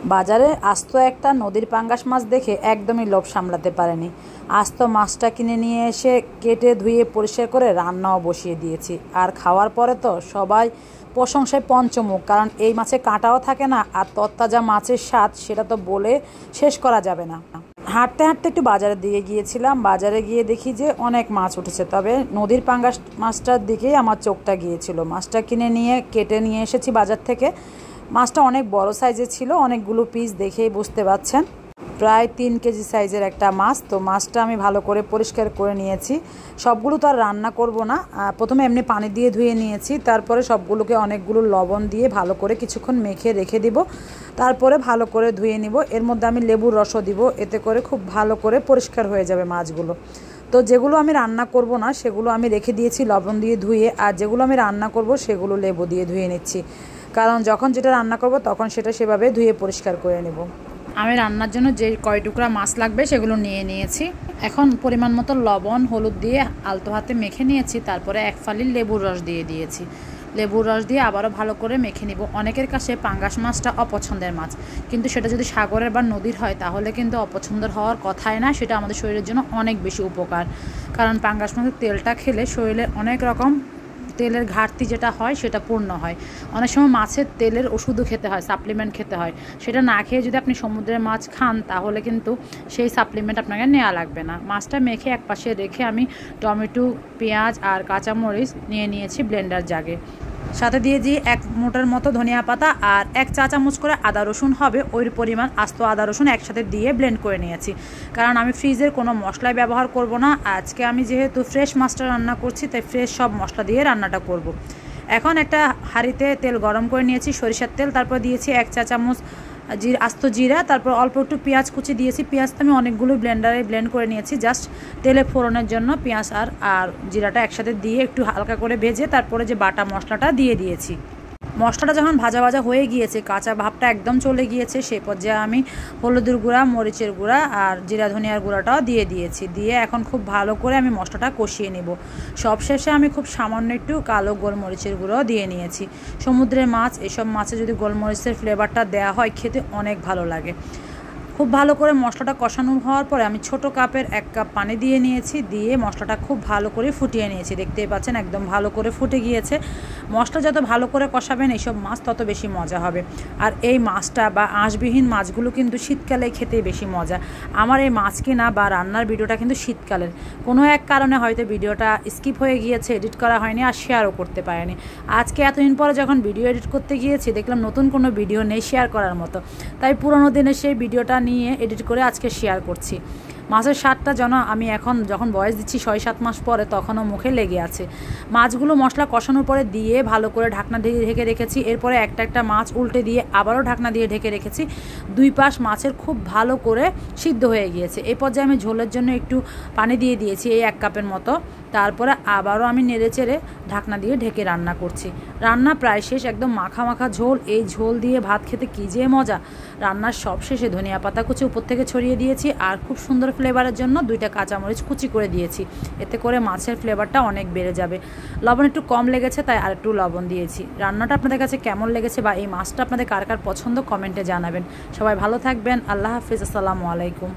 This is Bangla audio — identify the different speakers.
Speaker 1: বাজারে আস্ত একটা নদীর পাঙ্গাস মাছ দেখে একদমই লোভ সামলাতে পারেনি। আস্ত মাছটা কিনে নিয়ে এসে কেটে ধুয়ে পরিষ্কার করে রান্নাও বসিয়ে দিয়েছি। আর খাওয়ার পরে তো সবাই প্রশংসায় পঞ্চমুখ, কারণ এই মাছে কাঁটাও থাকে না, আর তরতাজা মাছের স্বাদ সেটা তো বলে শেষ করা যাবে না। হাঁটতে হাঁটতে একটু বাজারের দিকে গিয়েছিলাম। বাজারে গিয়ে দেখি যে অনেক মাছ উঠেছে, তবে নদীর পাঙ্গাস মাছটার দিকেই আমার চোখটা গিয়েছিল। মাছটা কিনে নিয়ে কেটে নিয়ে এসেছি বাজার থেকে। মাছটা অনেক বড় সাইজের ছিল, অনেকগুলো পিস দেখেই বুঝতে পারছেন, প্রায় 3 কেজি সাইজের একটা মাছ। তো মাছটা আমি ভালো করে পরিষ্কার করে নিয়েছি। সবগুলো তো আর রান্না করব না, প্রথমে এমনি পানি দিয়ে ধুয়ে নিয়েছি, তারপরে সবগুলোকে অনেকগুলো লবণ দিয়ে ভালো করে কিছুক্ষণ মেখে রেখে দিব, তারপরে ভালো করে ধুয়ে নিব। এর মধ্যে আমি লেবুর রসও দিব, এতে করে খুব ভালো করে পরিষ্কার হয়ে যাবে মাছগুলো। তো যেগুলো আমি রান্না করব না সেগুলো আমি রেখে দিয়েছি লবণ দিয়ে ধুয়ে, আর যেগুলো আমি রান্না করব সেগুলো লেবু দিয়ে ধুয়ে নিচ্ছি, কারণ যখন যেটা রান্না করব তখন সেটা সেভাবে ধুয়ে পরিষ্কার করে নেব। আমি রান্নার জন্য যে কয় টুকরা মাছ লাগবে সেগুলো নিয়ে নিয়েছি। এখন পরিমাণ মতো লবণ হলুদ দিয়ে আলতো হাতে মেখে নিয়েছি, তারপরে 1 ফালি লেবুর রস দিয়ে দিয়েছি। লেবুর রস দিয়ে আবারও ভালো করে মেখে নিব। অনেকের কাছে পাঙ্গাস মাছটা অপছন্দের মাছ, কিন্তু সেটা যদি সাগরের বা নদীর হয় তাহলে কিন্তু অপছন্দের হওয়ার কথাই না, সেটা আমাদের শরীরের জন্য অনেক বেশি উপকার। কারণ পাঙ্গাস মাছের তেলটা খেলে শরীরে অনেক রকম তেলের ঘাটতি যেটা হয় সেটা পূর্ণ হয়। অনেক সময় মাছের তেলের ওষুধও খেতে হয়, সাপ্লিমেন্ট খেতে হয়। সেটা না খেয়ে যদি আপনি সমুদ্রের মাছ খান তাহলে কিন্তু সেই সাপ্লিমেন্ট আপনাকে নেওয়া লাগবে না। মাছটা মেখে একপাশে রেখে আমি টমেটো, পেঁয়াজ আর কাঁচামরিচ নিয়ে নিয়েছি ব্লেন্ডার জাগে। সাথে দিয়ে দিই 1 মুঠের মতো ধনিয়া পাতা আর 1 চা চামচ করে আদা রসুন হবে, ওই পরিমাণ আস্ত আদা রসুন একসাথে দিয়ে ব্লেন্ড করে নিয়েছি। কারণ আমি ফ্রিজের কোনো মশলাই ব্যবহার করব না, আজকে আমি যেহেতু ফ্রেশ মাছটা রান্না করছি তাই ফ্রেশ সব মশলা দিয়ে রান্নাটা করব। এখন একটা হাঁড়িতে তেল গরম করে নিয়েছি, সরিষার তেল, তারপর দিয়েছি 1 চা চামচ আস্ত জিরা, তারপর অল্প একটু পেঁয়াজ কুচি দিয়েছি। পেঁয়াজটা আমি অনেকগুলো ব্লেন্ডারে ব্লেন্ড করে নিয়েছি, জাস্ট তেলে ফোড়নের জন্য। পেঁয়াজ আর জিরাটা একসাথে দিয়ে একটু হালকা করে ভেজে তারপরে যে বাটা মশলাটা দিয়ে দিয়েছি। মশলাটা যখন ভাজা ভাজা হয়ে গিয়েছে, কাঁচা ভাবটা একদম চলে গিয়েছে, সেই পর্যায়ে আমি হলুদের গুঁড়া, মরিচের গুঁড়া আর জিরা ধনিয়ার গুঁড়াটাও দিয়ে দিয়েছি। দিয়ে এখন খুব ভালো করে আমি মশলাটা কষিয়ে নেব। সবশেষে আমি খুব সামান্য একটু কালো গোলমরিচের গুঁড়াও দিয়ে নিয়েছি। সমুদ্রের মাছ, এসব মাছে যদি গোলমরিচের ফ্লেভারটা দেওয়া হয় খেতে অনেক ভালো লাগে। খুব ভালো করে মশলাটা কষানো হওয়ার পরে আমি ছোট কাপের 1 কাপ পানি দিয়ে নিয়েছি, দিয়ে মশলাটা খুব ভালো করে ফুটিয়ে নিয়েছি। দেখতেই পাচ্ছেন একদম ভালো করে ফুটে গিয়েছে। মশলা যত ভালো করে কষাবেন এইসব মাছ তত বেশি মজা হবে। আর এই মাছটা বা আঁশবিহীন মাছগুলো কিন্তু শীতকালে খেতে বেশি মজা। আমার এই মাছ কিনা বা রান্নার ভিডিওটা কিন্তু শীতকালের, কোনো এক কারণে হয়তো ভিডিওটা স্কিপ হয়ে গিয়েছে, এডিট করা হয়নি আর শেয়ারও করতে পারিনি। আজকে এতদিন পরে যখন ভিডিও এডিট করতে গিয়েছি দেখলাম নতুন কোনো ভিডিও নেই শেয়ার করার মতো, তাই পুরোনো দিনের সেই ভিডিওটা নিয়ে এডিট করে আজকে শেয়ার করছি। মাছের স্বাদটা যেন আমি এখন যখন বয়স দিচ্ছি 6-7 মাস পরে তখনও মুখে লেগে আছে। মাছগুলো মশলা কষানোর পরে দিয়ে ভালো করে ঢাকনা দিয়ে ঢেকে রেখেছি। এরপরে একটা একটা মাছ উল্টে দিয়ে আবারও ঢাকনা দিয়ে ঢেকে রেখেছি। 2 পাশ মাছের খুব ভালো করে সিদ্ধ হয়ে গিয়েছে। এই পর্যায়ে আমি ঝোলের জন্য একটু পানি দিয়ে দিয়েছি, এই 1 কাপের মতো। তারপরে আবারও আমি নেড়েচেড়ে ঢাকনা দিয়ে ঢেকে রান্না করছি। রান্না প্রায় শেষ, একদম মাখা মাখা ঝোল। এই ঝোল দিয়ে ভাত খেতে কী যে মজা। রান্নার সব শেষে ধনিয়া পাতা কুচি উপর থেকে ছড়িয়ে দিয়েছি, আর খুব সুন্দর ফ্লেভারের জন্য 2টা কাঁচামরিচ কুচি করে দিয়েছি। এতে করে মাছের ফ্লেভারটা অনেক বেড়ে যাবে। লবণ একটু কম লেগেছে তাই আর একটু লবণ দিয়েছি। রান্নাটা আপনাদের কাছে কেমন লেগেছে বা এই মাছটা আপনাদের কার কার পছন্দ কমেন্টে জানাবেন। সবাই ভালো থাকবেন। আল্লাহ হাফিজ, আসসালামু আলাইকুম।